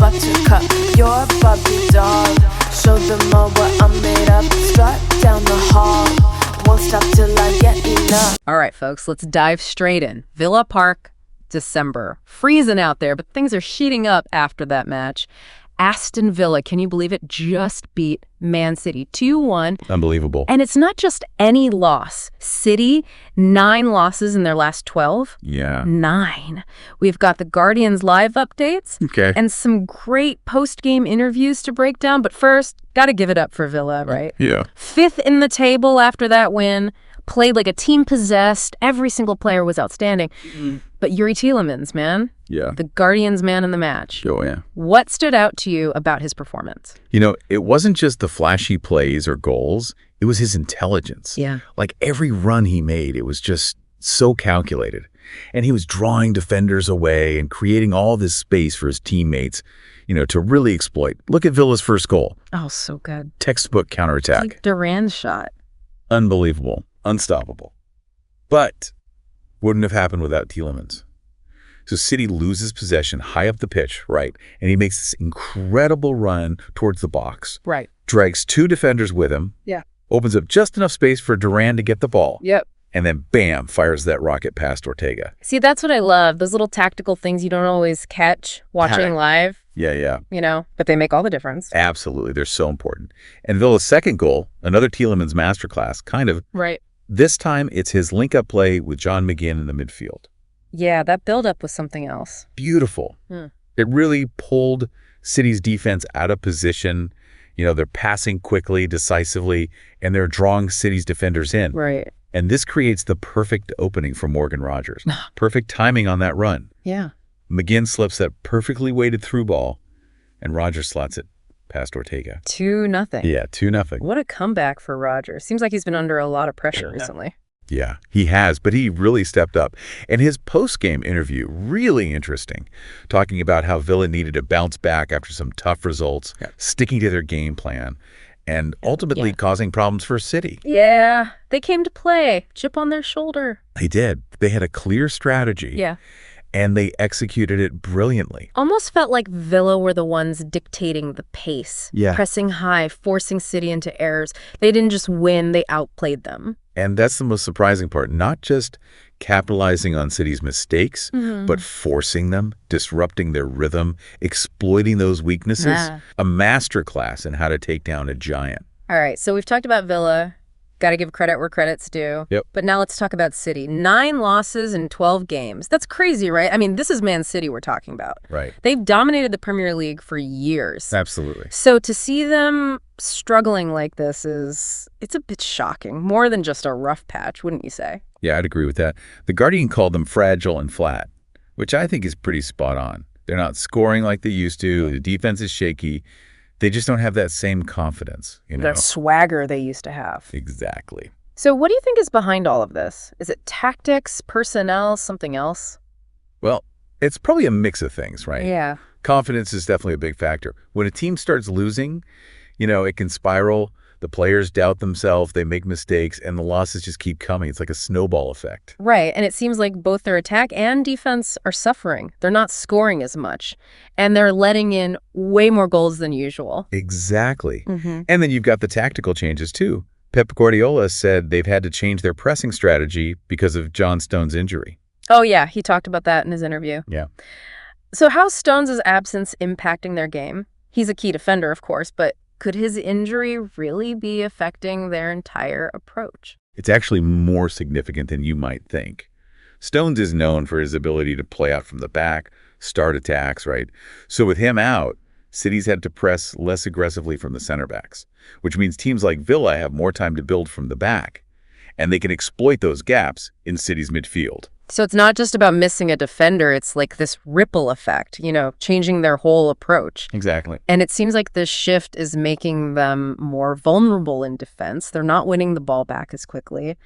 buttercup, you're a Barbie doll. Show them all what I'm made of. Strut down the hall, won't stop till I get enough. All right, folks, let's dive straight in. Villa Park, December. Freezing out there, but things are heating up after that match. Aston Villa, can you believe it, just beat Man City 2-1. Unbelievable. And it's not just any loss. City, 9 losses in their last 12. Yeah. 9. We've got the Guardian's live updates. Okay. And some great post-game interviews to break down. But first, got to give it up for Villa, right? Yeah. 5th in the table after that win. Played like a team possessed. Every single player was outstanding. But Yuri Tielemans, man. Yeah. The Guardian's man in the match. Oh, yeah. What stood out to you about his performance? You know, it wasn't just the flashy plays or goals. It was his intelligence. Yeah. Like every run he made, it was just so calculated. And he was drawing defenders away and creating all this space for his teammates, you know, to really exploit. Look at Villa's first goal. Oh, so good. Textbook counterattack. Like Duran's shot. Unbelievable. Unstoppable. But wouldn't have happened without Tielemans. So City loses possession high up the pitch, right? And he makes this incredible run towards the box. Right. Drags 2 defenders with him. Yeah. Opens up just enough space for Duran to get the ball. Yep. And then, bam, fires that rocket past Ortega. See, that's what I love. Those little tactical things you don't always catch watching live, Yeah. you know, but they make all the difference. Absolutely. They're so important. And Villa's second goal, another Tielemans masterclass, kind of. Right. This time, it's his link-up play with John McGinn in the midfield. Yeah, that build-up was something else. Beautiful. It really pulled City's defense out of position. You know, they're passing quickly, decisively, and they're drawing City's defenders in. Right. And this creates the perfect opening for Morgan Rogers. Perfect timing on that run. Yeah. McGinn slips that perfectly weighted through ball, and Rogers slots it past Ortega. 2-0. Yeah, 2-0. What a comeback for Rogers. Seems like he's been under a lot of pressure recently. Yeah, he has, but he really stepped up. And his post-game interview, really interesting, talking about how Villa needed to bounce back after some tough results, sticking to their game plan, and ultimately causing problems for City. Yeah, they came to play. Chip on their shoulder. They did. They had a clear strategy. Yeah. And they executed it brilliantly. Almost felt like Villa were the ones dictating the pace. Yeah. Pressing high, forcing City into errors. They didn't just win, they outplayed them. And that's the most surprising part. Not just capitalizing on City's mistakes, but forcing them, disrupting their rhythm, exploiting those weaknesses. A masterclass in how to take down a giant. All right, so we've talked about Villa. Got to give credit where credit's due. Yep. But now let's talk about City. 9 losses in 12 games. That's crazy, right? I mean, this is Man City we're talking about. Right. They've dominated the Premier League for years. Absolutely. So to see them struggling like this it's a bit shocking. More than just a rough patch, wouldn't you say? Yeah, I'd agree with that. The Guardian called them fragile and flat, which I think is pretty spot on. They're not scoring like they used to. The defense is shaky. They just don't have that same confidence, you know? That swagger they used to have. Exactly. So what do you think is behind all of this? Is it tactics, personnel, something else? Well, it's probably a mix of things, right? Yeah. Confidence is definitely a big factor. When a team starts losing, you know, it can spiral. The players doubt themselves, they make mistakes, and the losses just keep coming. It's like a snowball effect. Right, and it seems like both their attack and defense are suffering. They're not scoring as much, and they're letting in way more goals than usual. Exactly. And then you've got the tactical changes, too. Pep Guardiola said they've had to change their pressing strategy because of John Stones' injury. Oh, yeah, he talked about that in his interview. Yeah. So how's Stones' absence impacting their game? He's a key defender, of course, but could his injury really be affecting their entire approach? It's actually more significant than you might think. Stones is known for his ability to play out from the back, start attacks, right? So with him out, City's had to press less aggressively from the center backs, which means teams like Villa have more time to build from the back, and they can exploit those gaps in City's midfield. So it's not just about missing a defender, it's like this ripple effect, you know, changing their whole approach. Exactly. And it seems like this shift is making them more vulnerable in defense. They're not winning the ball back as quickly,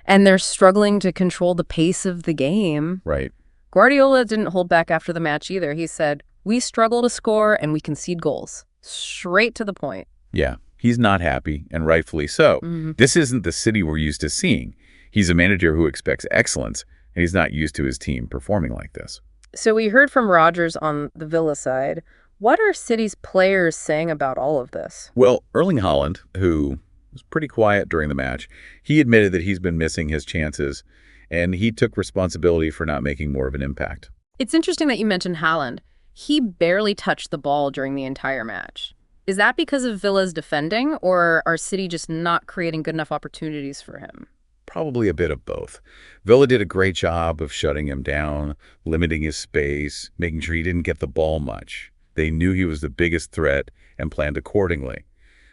and they're struggling to control the pace of the game. Right. Guardiola didn't hold back after the match either. He said, "We struggle to score and we concede goals." Straight to the point. Yeah. He's not happy, and rightfully so. This isn't the City we're used to seeing. He's a manager who expects excellence, and he's not used to his team performing like this. So we heard from Rogers on the Villa side. What are City's players saying about all of this? Well, Erling Haaland, who was pretty quiet during the match, he admitted that he's been missing his chances, and he took responsibility for not making more of an impact. It's interesting that you mentioned Haaland. He barely touched the ball during the entire match. Is that because of Villa's defending, or are City just not creating good enough opportunities for him? Probably a bit of both. Villa did a great job of shutting him down, limiting his space, making sure he didn't get the ball much. They knew he was the biggest threat and planned accordingly.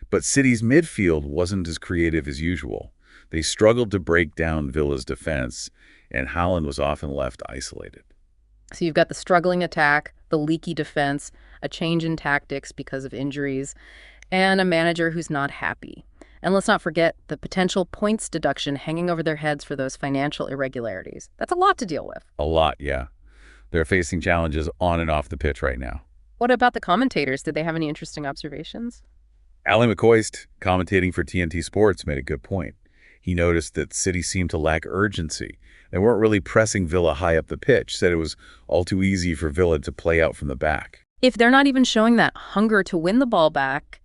But City's midfield wasn't as creative as usual. They struggled to break down Villa's defense, and Haaland was often left isolated. So you've got the struggling attack, the leaky defense, a change in tactics because of injuries, and a manager who's not happy. And let's not forget the potential points deduction hanging over their heads for those financial irregularities. That's a lot to deal with. A lot, yeah. They're facing challenges on and off the pitch right now. What about the commentators? Did they have any interesting observations? Ali McCoist, commentating for TNT Sports, made a good point. He noticed that City seemed to lack urgency. They weren't really pressing Villa high up the pitch, said it was all too easy for Villa to play out from the back. If they're not even showing that hunger to win the ball back,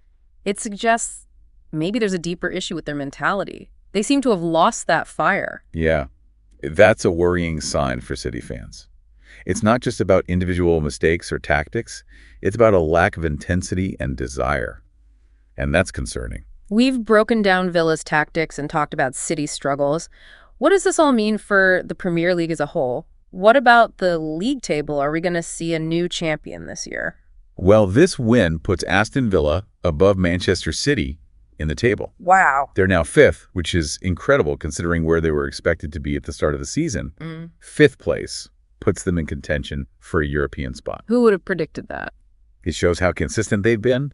it suggests maybe there's a deeper issue with their mentality. They seem to have lost that fire. Yeah, that's a worrying sign for City fans. It's not just about individual mistakes or tactics. It's about a lack of intensity and desire. And that's concerning. We've broken down Villa's tactics and talked about City's struggles. What does this all mean for the Premier League as a whole? What about the league table? Are we going to see a new champion this year? Well, this win puts Aston Villa above Manchester City in the table. Wow. They're now fifth, which is incredible considering where they were expected to be at the start of the season. Fifth place puts them in contention for a European spot. Who would have predicted that? It shows how consistent they've been,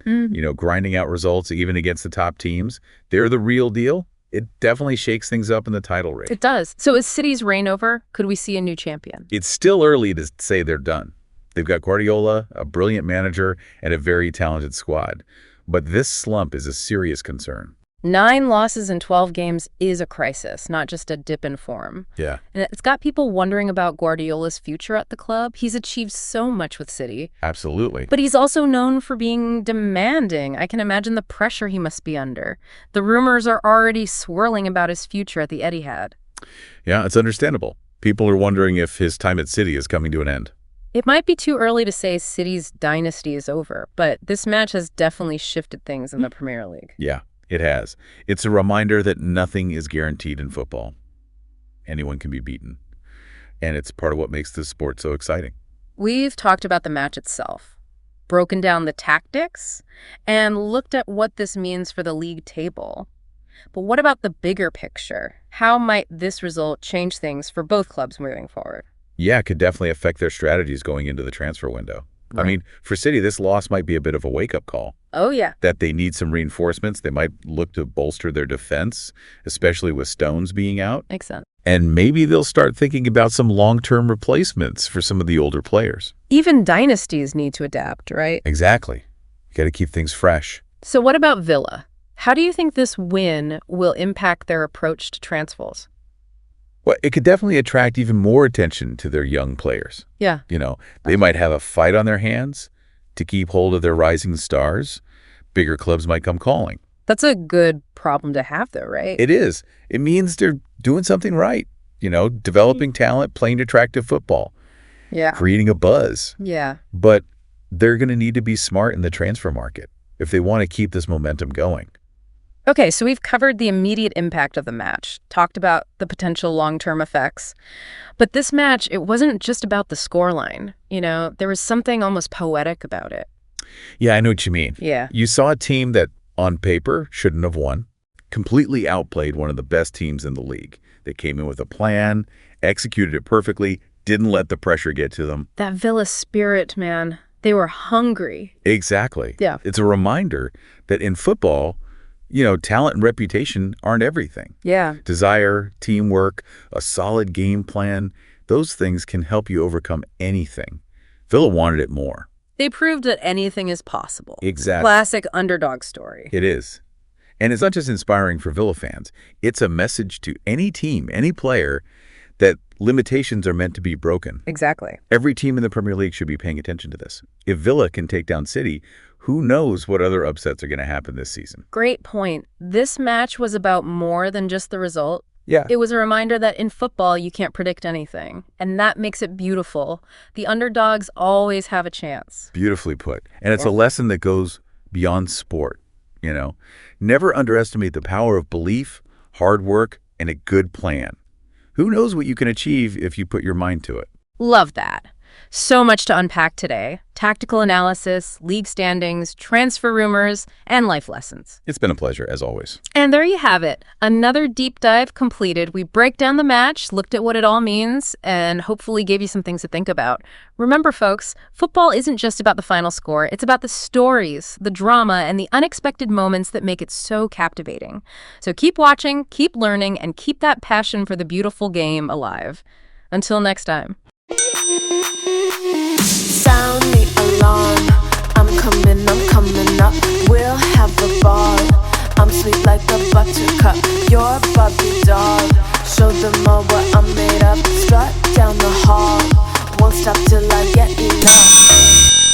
grinding out results even against the top teams. They're the real deal. It definitely shakes things up in the title race. It does. So is City's reign over? Could we see a new champion? It's still early to say they're done. They've got Guardiola, a brilliant manager, and a very talented squad. But this slump is a serious concern. 9 losses in 12 games is a crisis, not just a dip in form. Yeah. And it's got people wondering about Guardiola's future at the club. He's achieved so much with City. Absolutely. But he's also known for being demanding. I can imagine the pressure he must be under. The rumors are already swirling about his future at the Etihad. Yeah, it's understandable. People are wondering if his time at City is coming to an end. It might be too early to say City's dynasty is over, but this match has definitely shifted things in the Premier League. Yeah. It has. It's a reminder that nothing is guaranteed in football. Anyone can be beaten. And it's part of what makes this sport so exciting. We've talked about the match itself, broken down the tactics, and looked at what this means for the league table. But what about the bigger picture? How might this result change things for both clubs moving forward? Yeah, it could definitely affect their strategies going into the transfer window. Right. I mean, for City, this loss might be a bit of a wake-up call. Oh, yeah. That they need some reinforcements. They might look to bolster their defense, especially with Stones being out. Makes sense. And maybe they'll start thinking about some long-term replacements for some of the older players. Even dynasties need to adapt, right? Exactly. You got to keep things fresh. So what about Villa? How do you think this win will impact their approach to transfers? Well, it could definitely attract even more attention to their young players. Yeah. They might have a fight on their hands to keep hold of their rising stars. Bigger clubs might come calling. That's a good problem to have, though, right? It is. It means they're doing something right. Developing talent, playing attractive football. Yeah. Creating a buzz. Yeah. But they're going to need to be smart in the transfer market if they want to keep this momentum going. Okay, so we've covered the immediate impact of the match, talked about the potential long-term effects. But this match, it wasn't just about the scoreline. There was something almost poetic about it. Yeah, I know what you mean. Yeah. You saw a team that, on paper, shouldn't have won, completely outplayed one of the best teams in the league. They came in with a plan, executed it perfectly, didn't let the pressure get to them. That Villa spirit, man. They were hungry. Exactly. Yeah. It's a reminder that in football, talent and reputation aren't everything. Yeah. Desire, teamwork, a solid game plan, those things can help you overcome anything. Villa wanted it more. They proved that anything is possible. Exactly. Classic underdog story. It is. And it's not just inspiring for Villa fans. It's a message to any team, any player, that limitations are meant to be broken. Exactly. Every team in the Premier League should be paying attention to this. If Villa can take down City, who knows what other upsets are going to happen this season? Great point. This match was about more than just the result. Yeah. It was a reminder that in football, you can't predict anything. And that makes it beautiful. The underdogs always have a chance. Beautifully put. And it's a lesson that goes beyond sport, you know. Never underestimate the power of belief, hard work, and a good plan. Who knows what you can achieve if you put your mind to it? Love that. So much to unpack today. Tactical analysis, league standings, transfer rumors, and life lessons. It's been a pleasure, as always. And there you have it. Another deep dive completed. We break down the match, looked at what it all means, and hopefully gave you some things to think about. Remember, folks, football isn't just about the final score. It's about the stories, the drama, and the unexpected moments that make it so captivating. So keep watching, keep learning, and keep that passion for the beautiful game alive. Until next time. Sound the alarm. I'm coming up. We'll have a ball. I'm sweet like a buttercup. You're a Barbie doll. Show them all what I'm made of. Strut down the hall. Won't stop till I get enough.